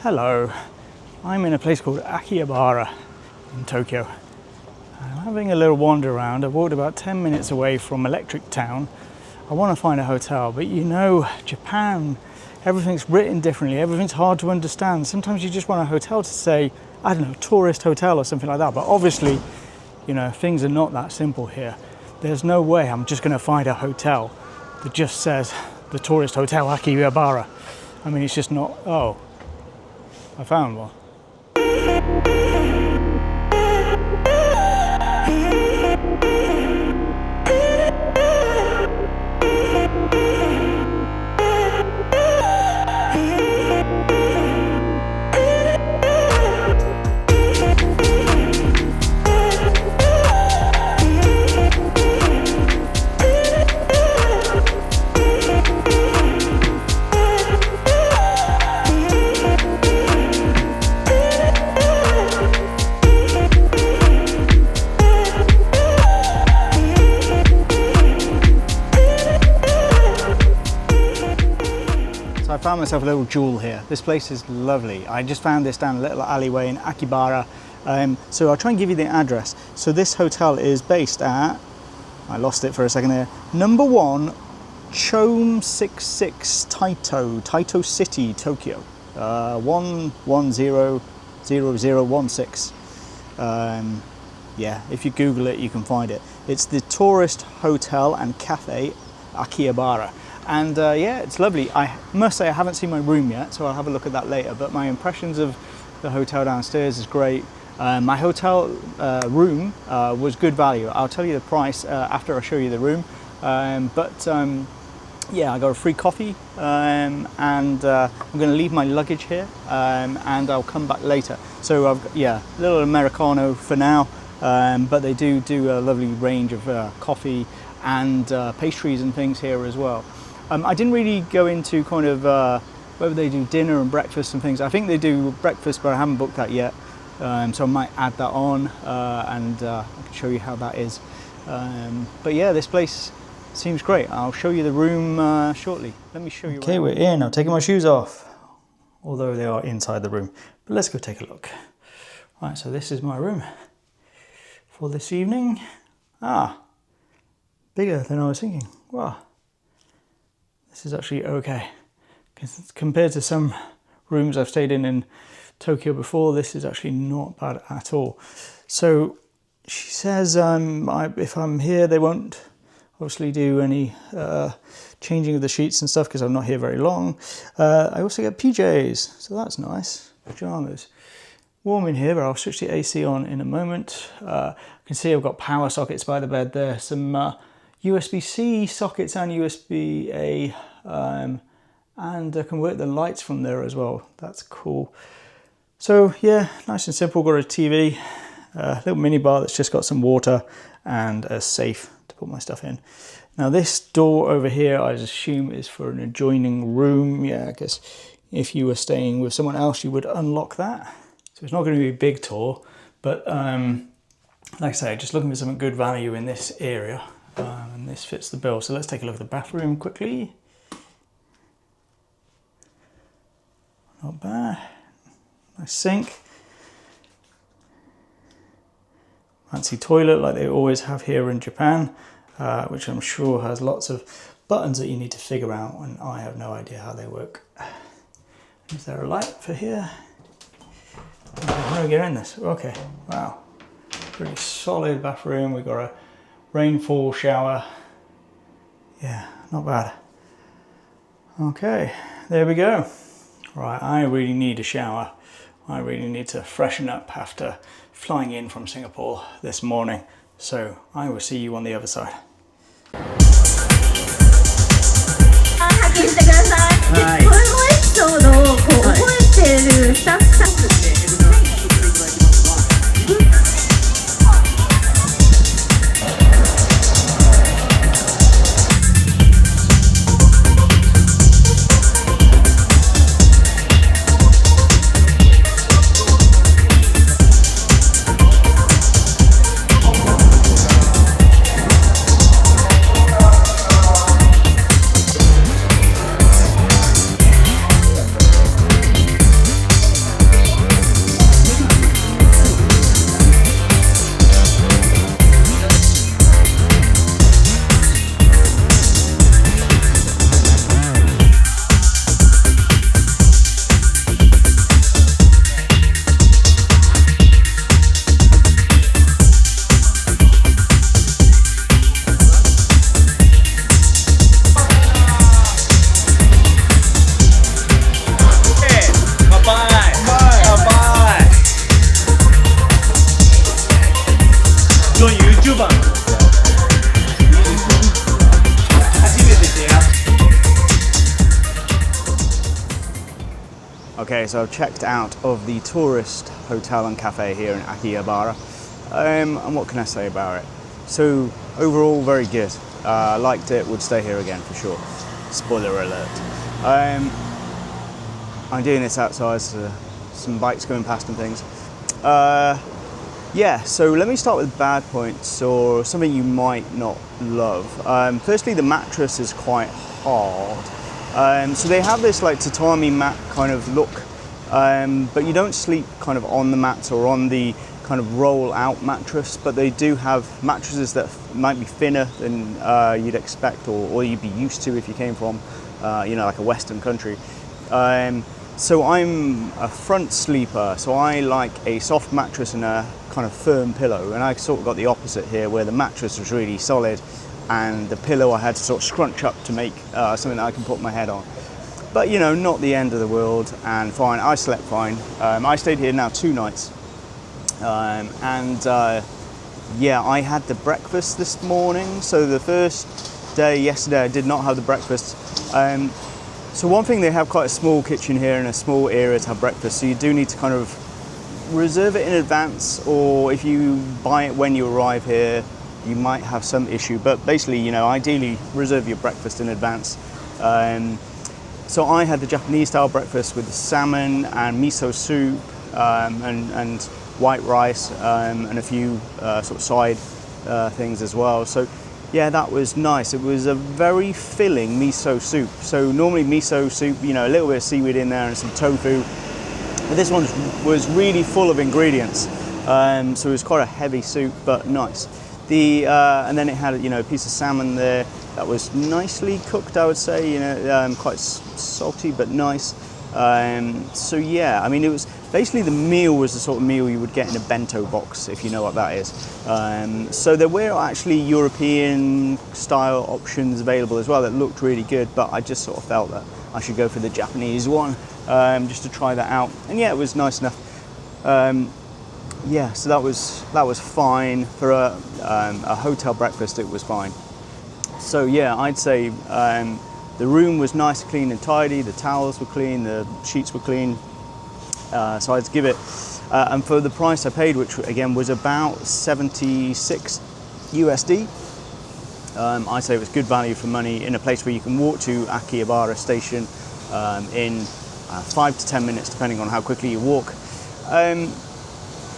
Hello, I'm in a place called Akihabara in Tokyo. I'm having a little wander around. I've walked about 10 minutes away from Electric Town. I want to find a hotel, but you know, Japan, everything's written differently, everything's hard to understand. Sometimes you just want a hotel to say, I don't know, Tourist Hotel or something like that, but obviously, you know, things are not that simple here. There's no way I'm just going to find a hotel that just says the Tourist Hotel Akihabara. I mean, it's just not, oh, I found one. I found myself a little jewel here. This place is lovely. I just found this down a little alleyway in Akihabara. So I'll try and give you the address. So this hotel is based at, I lost it for a second there, number 1 Chome 66 Taito City, Tokyo. 1100016. Yeah, if you Google it, you can find it. It's the Tourist Hotel and Cafe Akihabara. And yeah, it's lovely. I must say I haven't seen my room yet, so I'll have a look at that later, but my impressions of the hotel downstairs is great. My hotel room was good value. I'll tell you the price after I show you the room. Yeah, I got a free coffee, and I'm going to leave my luggage here, and I'll come back later. So I've got, yeah, a little Americano for now, but they do a lovely range of coffee and pastries and things here as well. I didn't really go into kind of whether they do dinner and breakfast and things. I think they do breakfast, but I haven't booked that yet. So I might add that on and I can show you how that is. But yeah, this place seems great. I'll show you the room shortly. Let me show you. Okay, we're in. I'm taking my shoes off, although they are inside the room. But let's go take a look. Right, so this is my room for this evening. Ah, bigger than I was thinking. Wow. This is actually okay. Compared to some rooms I've stayed in Tokyo before, this is actually not bad at all. So she says if I'm here, they won't obviously do any changing of the sheets and stuff because I'm not here very long. I also get PJs, so that's nice. Pajamas. Warm in here, but I'll switch the AC on in a moment. You can see I've got power sockets by the bed there. Some USB-C sockets and USB-A, and I can work the lights from there as well. That's cool. So yeah, nice and simple. Got a TV, a little mini bar that's just got some water and a safe to put my stuff in. Now this door over here, I assume is for an adjoining room. Yeah, I guess if you were staying with someone else, you would unlock that. So it's not going to be a big tour, but like I say, just looking for some good value in this area. And this fits the bill. So let's take a look at the bathroom quickly. Not bad. Nice sink. Fancy toilet like they always have here in Japan, which I'm sure has lots of buttons that you need to figure out, and I have no idea how they work. Is there a light for here? How do we get in this? Okay, wow. Pretty solid bathroom. We've got a rainfall shower. Yeah, not bad. Okay, there we go. Right, I really need a shower. I really need to freshen up after flying in from Singapore this morning. So I will see you on the other side. Okay, so I've checked out of the Tourist Hotel and Cafe here in Akihabara, and what can I say about it? So overall, very good. Liked it. Would stay here again for sure. Spoiler alert. I'm doing this outside, so some bikes going past and things. Yeah, so let me start with bad points or something you might not love. Firstly, the mattress is quite hard. So they have this like tatami mat kind of look, but you don't sleep kind of on the mats or on the kind of roll out mattress, but they do have mattresses that might be thinner than you'd expect or you'd be used to if you came from, like a Western country. So I'm a front sleeper, so I like a soft mattress and a kind of firm pillow, and I sort of got the opposite here where the mattress was really solid and the pillow I had to sort of scrunch up to make something that I can put my head on. But not the end of the world, and fine. I slept fine. I stayed here now 2 nights, yeah, I had the breakfast this morning. So the first day, yesterday, I did not have the breakfast. So one thing, they have quite a small kitchen here and a small area to have breakfast, so you do need to kind of reserve it in advance, or if you buy it when you arrive here, you might have some issue. But basically, ideally reserve your breakfast in advance. So I had the Japanese style breakfast with the salmon and miso soup and white rice and a few sort of side things as well. So yeah, that was nice. It was a very filling miso soup. So normally miso soup, a little bit of seaweed in there and some tofu. But this one was really full of ingredients. So it was quite a heavy soup, but nice. And then it had a piece of salmon there that was nicely cooked, I would say, quite salty but nice. So yeah, I mean, it was basically, the meal was the sort of meal you would get in a bento box, if you know what that is. So there were actually European style options available as well that looked really good, but I just sort of felt that I should go for the Japanese one just to try that out. And yeah, it was nice enough. Yeah, so that was fine for a hotel breakfast. It was fine. So yeah, I'd say the room was nice, clean and tidy. The towels were clean, the sheets were clean. So I'd give it, and for the price I paid, which again was about 76 USD, I'd say it was good value for money in a place where you can walk to Akihabara station in 5 to 10 minutes, depending on how quickly you walk.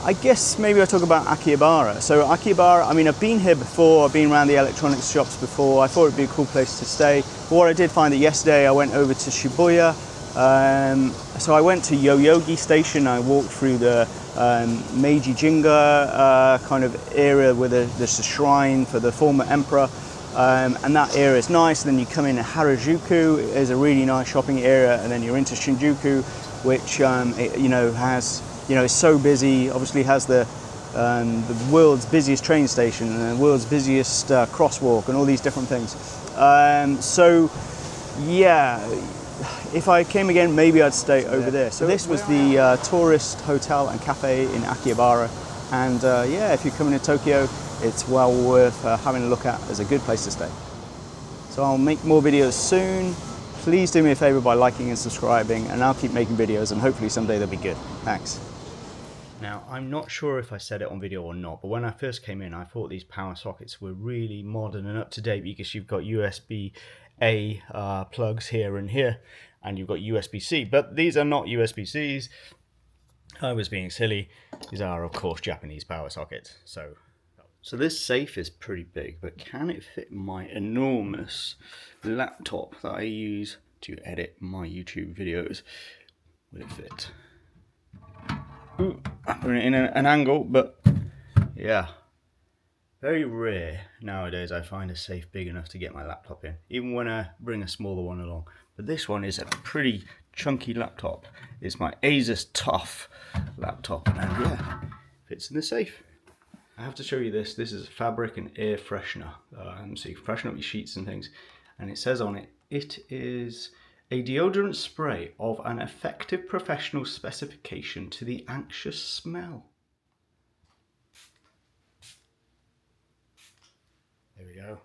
I guess maybe I'll talk about Akihabara. So Akihabara, I mean, I've been here before, I've been around the electronics shops before. I thought it'd be a cool place to stay. But what I did find that yesterday I went over to Shibuya. So I went to Yoyogi Station. I walked through the Meiji Jinga kind of area where there's a shrine for the former emperor, and that area is nice. And then you come in Harajuku is a really nice shopping area, and then you're into Shinjuku, which has is so busy. Obviously has the world's busiest train station and the world's busiest crosswalk and all these different things. So yeah, if I came again, maybe I'd stay over there. So this was the Tourist Hotel and Cafe in Akihabara, and yeah, if you're coming to Tokyo, it's well worth having a look at as a good place to stay. So I'll make more videos soon. Please do me a favor by liking and subscribing, and I'll keep making videos, and hopefully someday they'll be good. Thanks. Now, I'm not sure if I said it on video or not, but when I first came in, I thought these power sockets were really modern and up to date, because you've got USB-A plugs here and here, and you've got USB-C, but these are not USB-Cs. I was being silly. These are, of course, Japanese power sockets. So this safe is pretty big, but can it fit my enormous laptop that I use to edit my YouTube videos? Will it fit? Ooh, I'm putting it in an angle, but yeah. Very rare nowadays I find a safe big enough to get my laptop in, even when I bring a smaller one along. But this one is a pretty chunky laptop. It's my Asus TUF laptop, and yeah, fits in the safe. I have to show you this. This is a fabric and air freshener. So you can freshen up your sheets and things. And it says on it, it is a deodorant spray of an effective professional specification to the anxious smell. There we go.